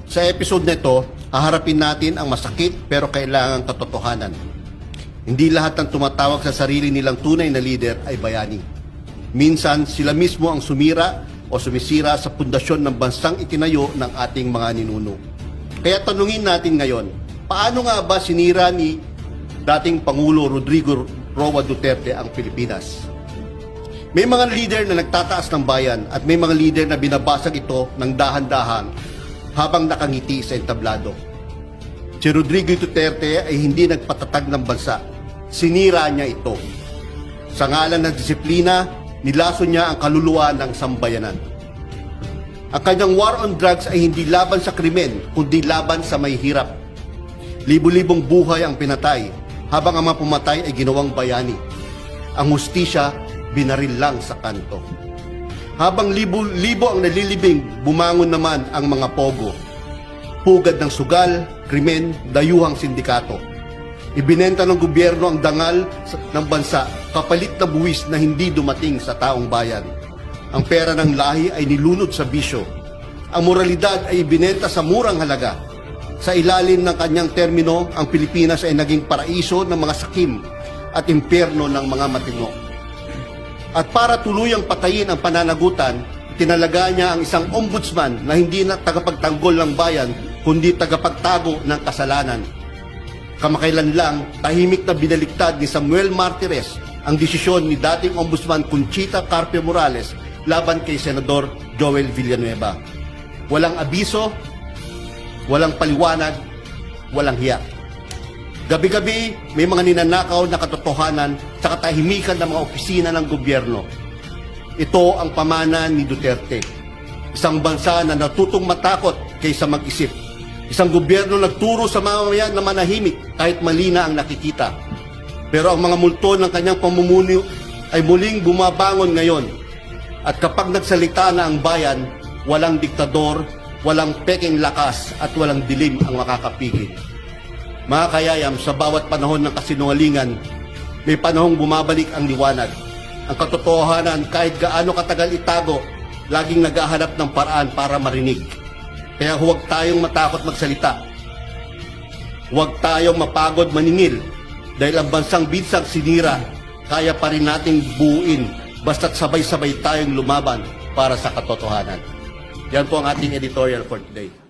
Sa episode na ito, haharapin natin ang masakit pero kailangang katotohanan. Hindi lahat ng tumatawag sa sarili nilang tunay na leader ay bayani. Minsan, sila mismo ang sumira o sumisira sa pundasyon ng bansang itinayo ng ating mga ninuno. Kaya tanungin natin ngayon, paano nga ba sinira ni dating Pangulo Rodrigo Roa Duterte ang Pilipinas? May mga leader na nagtataas ng bayan at may mga leader na binabasag ito ng dahan-dahan habang nakangiti sa entablado. Si Rodrigo Duterte ay hindi nagpatatag ng bansa. Sinira niya ito. Sa ngalan ng disiplina, nilaso niya ang kaluluwa ng sambayanan. Ang kanyang war on drugs ay hindi laban sa krimen, kundi laban sa may hirap. Libo-libong buhay ang pinatay, habang ang mga pumatay ay ginawang bayani. Ang hustisya, binaril lang sa kanto. Habang libo-libo ang nalilibing, bumangon naman ang mga pogo. Pugad ng sugal, krimen, dayuhang sindikato. Ibinenta ng gobyerno ang dangal ng bansa, kapalit na buwis na hindi dumating sa taong bayan. Ang pera ng lahi ay nilunod sa bisyo. Ang moralidad ay ibinenta sa murang halaga. Sa ilalim ng kanyang termino, ang Pilipinas ay naging paraiso ng mga sakim at impyerno ng mga matino. At para tuluyang patayin ang pananagutan, tinalaga niya ang isang ombudsman na hindi na tagapagtanggol ng bayan, kundi tagapagtago ng kasalanan. Kamakailan lang, tahimik na binaliktad ni Samuel Martires ang desisyon ni dating ombudsman Conchita Carpio Morales laban kay Senador Joel Villanueva. Walang abiso, walang paliwanag, walang hiya. Gabi-gabi, may mga ninanakaw na katotohanan sa katahimikan ng mga opisina ng gobyerno. Ito ang pamana ni Duterte. Isang bansa na natutong matakot kaysa mag-isip. Isang gobyerno nagturo sa mamamayan na manahimik kahit mali na ang nakikita. Pero ang mga multo ng kanyang pamumuno ay muling bumabangon ngayon. At kapag nagsalita na ang bayan, walang diktador, walang peking lakas at walang dilim ang makakapigil. Mga kayayam, sa bawat panahon ng kasinungalingan, may panahong bumabalik ang liwanag. Ang katotohanan, kahit gaano katagal itago, laging naghahanap ng paraan para marinig. Kaya huwag tayong matakot magsalita. Huwag tayong mapagod maningil, dahil ang bansang binsang sinira, kaya pa rin nating buuin, basta't sabay-sabay tayong lumaban para sa katotohanan. Yan po ang ating editorial for today.